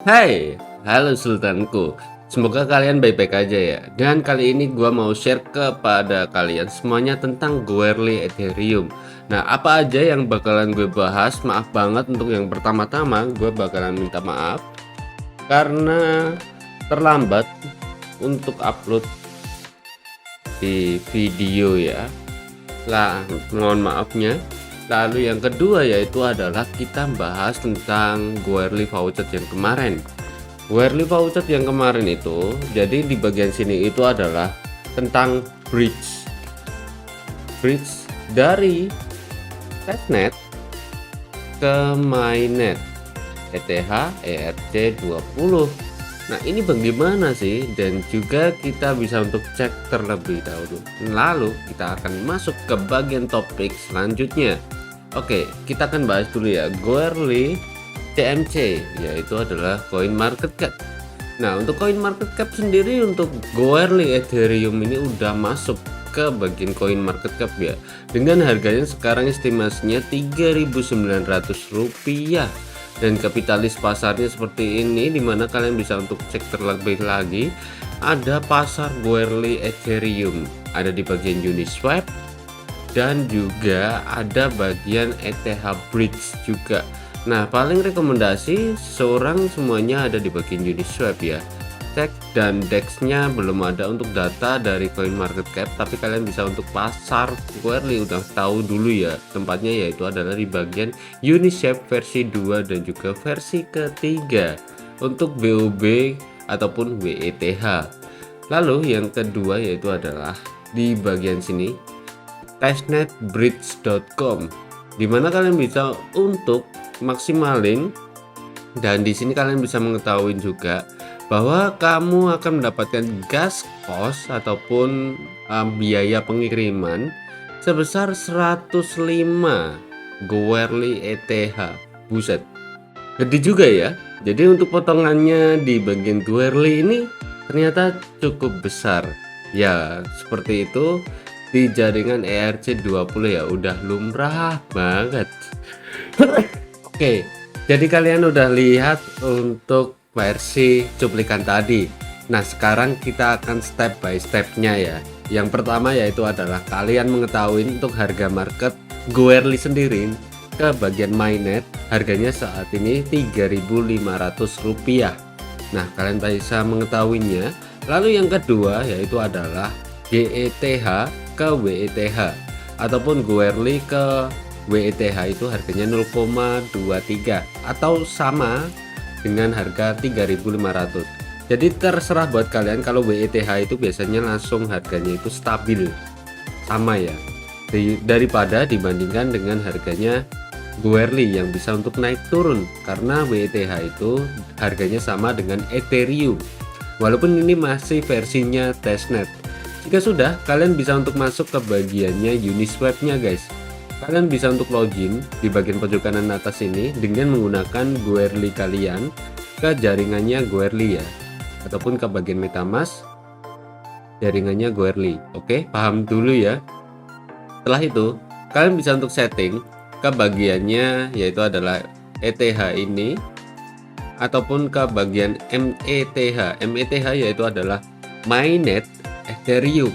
Hai, halo sultanku. Semoga kalian baik-baik aja ya. Dan kali ini gua mau share kepada kalian semuanya tentang Goerli Ethereum. Nah, apa aja yang bakalan gue bahas? Maaf banget untuk yang pertama-tama, gue bakalan minta maaf karena terlambat untuk upload di video ya. Lah, mohon maafnya. Lalu yang kedua yaitu adalah kita bahas tentang Goerli Voucher yang kemarin. Goerli Voucher yang kemarin itu, jadi di bagian sini itu adalah tentang bridge dari testnet ke mainnet ETH ERC20. Nah, ini bagaimana sih? Dan juga kita bisa untuk cek terlebih dahulu. Lalu kita akan masuk ke bagian topik selanjutnya. Oke, kita akan bahas dulu ya Goerli CMC, yaitu adalah Coin Market Cap. Nah, untuk Coin Market Cap sendiri untuk Goerli Ethereum ini udah masuk ke bagian Coin Market Cap ya. Dengan harganya sekarang estimasinya Rp3.900 dan kapitalis pasarnya seperti ini, dimana kalian bisa untuk cek terlebih lagi. Ada pasar Goerli Ethereum, ada di bagian Uniswap dan juga ada bagian ETH Bridge juga. Nah, paling rekomendasi seorang semuanya ada di bagian Uniswap ya. Cek dan DEX-nya belum ada untuk data dari CoinMarketCap, tapi kalian bisa untuk pasar Goerli udah tahu dulu ya tempatnya, yaitu adalah di bagian Uniswap versi 2 dan juga versi ketiga untuk BUB ataupun WETH. Lalu yang kedua yaitu adalah di bagian sini testnetbridge.com, dimana kalian bisa untuk maksimalin, dan di sini kalian bisa mengetahui juga bahwa kamu akan mendapatkan gas cost ataupun biaya pengiriman sebesar 105 Goerli ETH. Buset, gede juga ya. Jadi untuk potongannya di bagian Goerli ini ternyata cukup besar ya. Seperti itu di jaringan ERC20 ya, udah lumrah banget. Oke, jadi kalian udah lihat untuk versi cuplikan tadi. Nah, sekarang kita akan step by stepnya ya. Yang pertama yaitu adalah kalian mengetahui untuk harga market Goerli sendiri ke bagian mainnet, harganya saat ini Rp3.500. Nah, kalian bisa mengetahuinya. Lalu yang kedua yaitu adalah GETH ke WETH ataupun Goerli ke WETH, itu harganya 0,23 atau sama dengan harga 3.500. Jadi terserah buat kalian. Kalau WETH itu biasanya langsung harganya itu stabil sama ya, daripada dibandingkan dengan harganya Goerli yang bisa untuk naik turun, karena WETH itu harganya sama dengan Ethereum walaupun ini masih versinya testnet. Jika sudah, kalian bisa untuk masuk ke bagiannya Uniswap-nya guys. Kalian bisa untuk login di bagian pojok kanan atas ini dengan menggunakan Goerli kalian ke jaringannya Goerli ya, ataupun ke bagian MetaMask jaringannya Goerli. Oke, paham dulu ya. Setelah itu kalian bisa untuk setting ke bagiannya yaitu adalah ETH ini ataupun ke bagian METH. METH yaitu adalah mainnet Ethereum.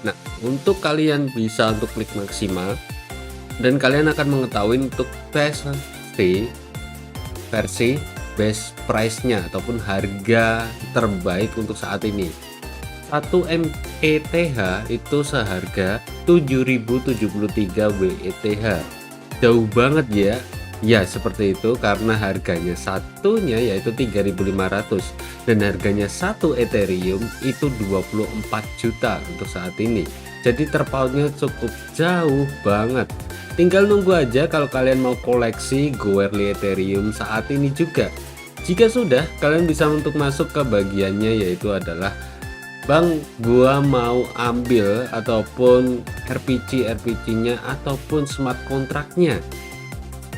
Nah, untuk kalian bisa untuk klik maksimal dan kalian akan mengetahui untuk versi best price-nya ataupun harga terbaik untuk saat ini. 1 METH itu seharga 7.073 WETH. Jauh banget ya. Ya, seperti itu karena harganya satunya yaitu 3.500 dan harganya satu Ethereum itu 24 juta untuk saat ini. Jadi terpautnya cukup jauh banget. Tinggal nunggu aja kalau kalian mau koleksi Goerli Ethereum saat ini juga. Jika sudah, kalian bisa untuk masuk ke bagiannya yaitu adalah Bang, gua mau ambil ataupun RPC-nya ataupun smart kontraknya.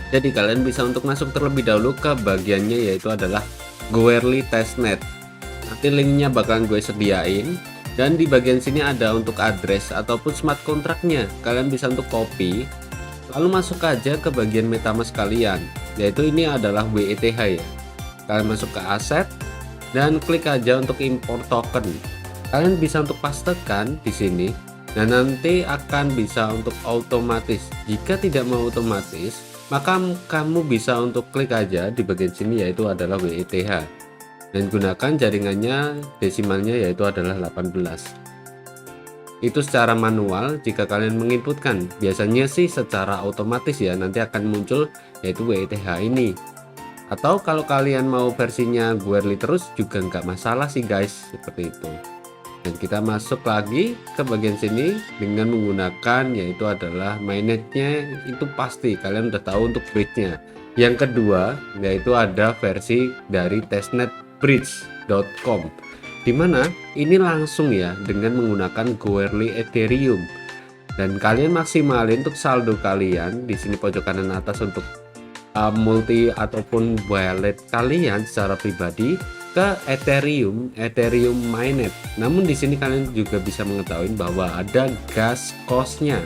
Jadi kalian bisa untuk masuk terlebih dahulu ke bagiannya yaitu adalah Goerli Testnet. Nanti linknya bakalan gue sediain, dan di bagian sini ada untuk address ataupun smart kontraknya. Kalian bisa untuk copy, lalu masuk aja ke bagian MetaMask kalian, yaitu ini adalah WETH ya. Kalian masuk ke aset dan klik aja untuk import token. Kalian bisa untuk pastekan di sini dan nanti akan bisa untuk otomatis. Jika tidak mau otomatis, maka kamu bisa untuk klik aja di bagian sini, yaitu adalah WETH, dan gunakan jaringannya desimalnya yaitu adalah 18. Itu secara manual. Jika kalian menginputkan, biasanya sih secara otomatis ya, nanti akan muncul yaitu WETH ini. Atau kalau kalian mau versinya Goerli terus juga nggak masalah sih guys, seperti itu. Dan kita masuk lagi ke bagian sini dengan menggunakan yaitu adalah mainnetnya. Itu pasti kalian udah tahu untuk bridge-nya. Yang kedua yaitu ada versi dari testnetbridge.com, dimana ini langsung ya dengan menggunakan Goerli Ethereum, dan kalian maksimalin untuk saldo kalian di sini pojok kanan atas untuk multi ataupun wallet kalian secara pribadi ke Ethereum mainnet. Namun di sini kalian juga bisa mengetahui bahwa ada gas cost-nya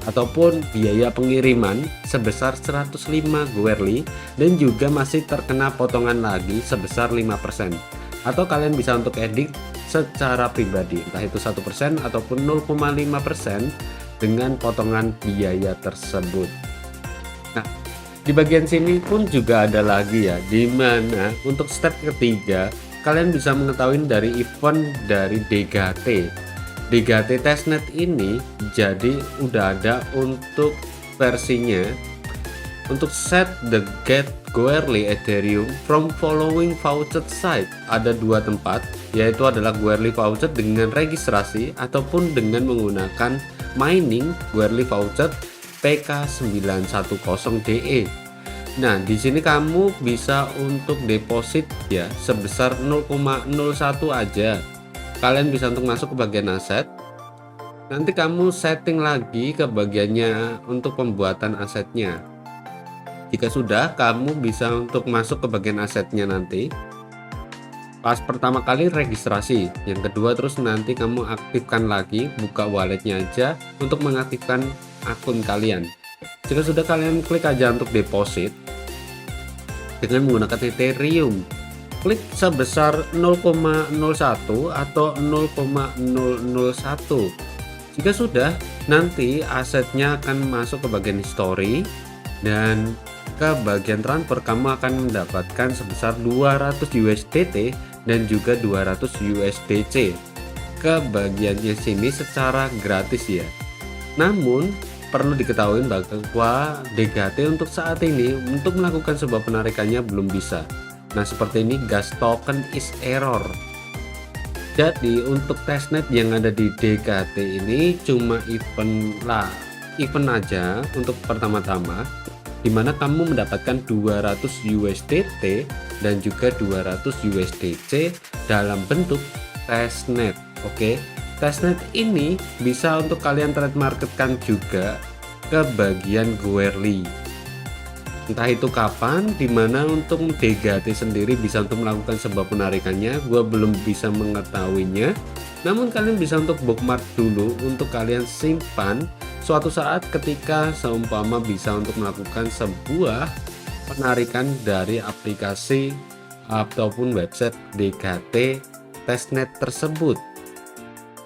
ataupun biaya pengiriman sebesar 105 Goerli, dan juga masih terkena potongan lagi sebesar 5%. Atau kalian bisa untuk edit secara pribadi, entah itu 1% ataupun 0,5% dengan potongan biaya tersebut. Nah, di bagian sini pun juga ada lagi ya, dimana untuk step ketiga kalian bisa mengetahui dari event dari DGT testnet ini. Jadi udah ada untuk versinya untuk set the get Goerli Ethereum from following voucher site. Ada dua tempat, yaitu adalah Goerli voucher dengan registrasi ataupun dengan menggunakan mining Goerli voucher PK910DE. Nah, di sini kamu bisa untuk deposit ya sebesar 0,01 aja. Kalian bisa untuk masuk ke bagian aset. Nanti kamu setting lagi ke bagiannya untuk pembuatan asetnya. Jika sudah, kamu bisa untuk masuk ke bagian asetnya nanti. Pas pertama kali registrasi, yang kedua terus nanti kamu aktifkan lagi, buka walletnya aja untuk mengaktifkan akun kalian. Jika sudah, kalian klik aja untuk deposit dengan menggunakan Ethereum. Klik sebesar 0,01 atau 0,001. Jika sudah, nanti asetnya akan masuk ke bagian history, dan ke bagian transfer kamu akan mendapatkan sebesar 200 USDT dan juga 200 USDC ke bagiannya sini secara gratis ya. Namun perlu diketahui bahwa DGT untuk saat ini untuk melakukan sebuah penarikannya belum bisa. Nah, seperti ini, gas token is error. Jadi untuk testnet yang ada di DGT ini cuma event aja untuk pertama-tama, dimana kamu mendapatkan 200 USDT dan juga 200 USDC dalam bentuk testnet. Oke, testnet ini bisa untuk kalian trade marketkan juga ke bagian Goerli. Entah itu kapan, dimana untuk DGT sendiri bisa untuk melakukan sebuah penarikannya, gua belum bisa mengetahuinya. Namun kalian bisa untuk bookmark dulu untuk kalian simpan suatu saat ketika seumpama bisa untuk melakukan sebuah penarikan dari aplikasi ataupun website DGT testnet tersebut.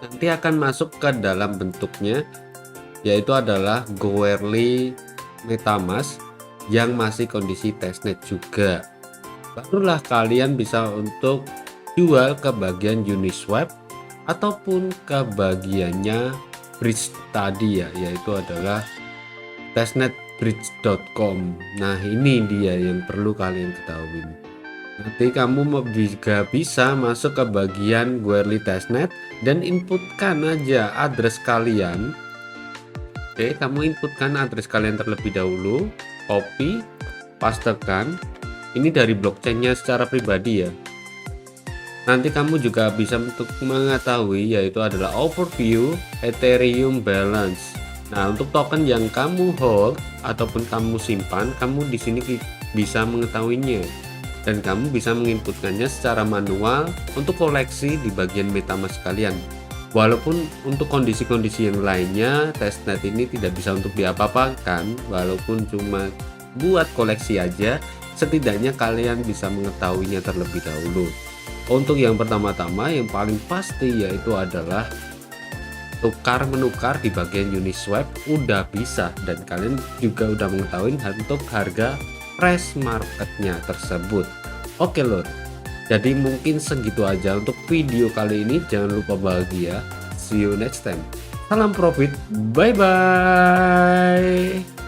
Nanti akan masuk ke dalam bentuknya yaitu adalah Goerli MetaMask yang masih kondisi testnet juga. Barulah kalian bisa untuk jual ke bagian Uniswap ataupun ke bagiannya bridge tadi ya, yaitu adalah testnetbridge.com. Nah, ini dia yang perlu kalian ketahui. Nanti kamu juga bisa masuk ke bagian Goerli testnet dan inputkan aja address kalian. Oke, kamu inputkan address kalian terlebih dahulu, copy, pastekan. Ini dari blockchainnya secara pribadi ya. Nanti kamu juga bisa untuk mengetahui yaitu adalah overview Ethereum balance. Nah, untuk token yang kamu hold ataupun kamu simpan, kamu di sini bisa mengetahuinya, dan kamu bisa menginputkannya secara manual untuk koleksi di bagian MetaMask kalian. Walaupun untuk kondisi-kondisi yang lainnya testnet ini tidak bisa untuk diapa-apakan, walaupun cuma buat koleksi aja, setidaknya kalian bisa mengetahuinya terlebih dahulu. Untuk yang pertama-tama yang paling pasti yaitu adalah tukar menukar di bagian Uniswap udah bisa, dan kalian juga udah mengetahui untuk harga fresh marketnya tersebut. Oke lor, jadi mungkin segitu aja untuk video kali ini. Jangan lupa bahagia. See you next time. Salam profit. Bye bye.